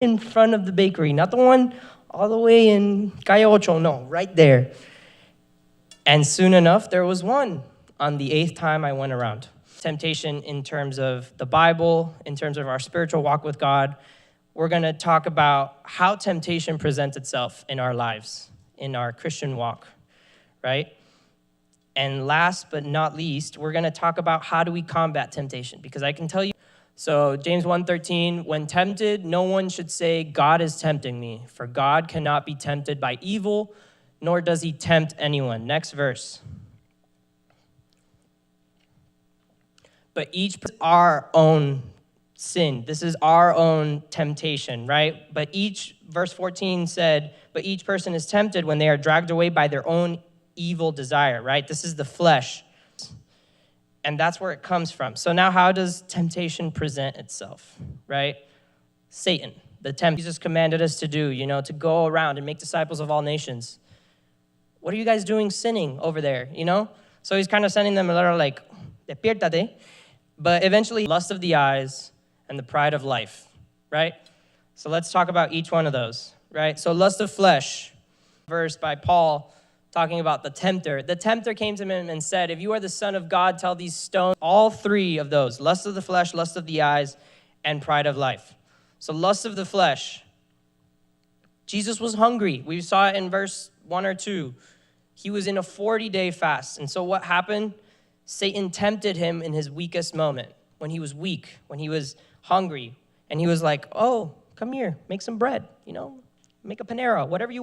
in front of the bakery, not the one all the way in Calle Ocho, no, right there. And soon enough, there was one on the 8th time I went around. Temptation in terms of the Bible, in terms of our spiritual walk with God. We're going to talk about how temptation presents itself in our lives, in our Christian walk, right? And last but not least, we're going to talk about how do we combat temptation, because I can tell you. So James 1:13, when tempted, no one should say, God is tempting me, for God cannot be tempted by evil, nor does he tempt anyone. Next verse. But each our own sin. This is our own temptation, right? But verse 14 said, but each person is tempted when they are dragged away by their own evil desire, right? This is the flesh. And that's where it comes from. So now how does temptation present itself, right? Satan, the tempter Jesus commanded us to do, to go around and make disciples of all nations. What are you guys doing sinning over there, So he's kind of sending them a little like, despiértate. But eventually, lust of the eyes and the pride of life, right? So let's talk about each one of those, right? So lust of flesh, verse by Paul, talking about the tempter. The tempter came to him and said, if you are the Son of God, tell these stones, all three of those, lust of the flesh, lust of the eyes, and pride of life. So lust of the flesh. Jesus was hungry. We saw it in verse 1 or 2. He was in a 40-day fast. And so what happened? Satan tempted him in his weakest moment, when he was weak, when he was hungry. And he was like, oh, come here, make some bread, make a Panera, whatever you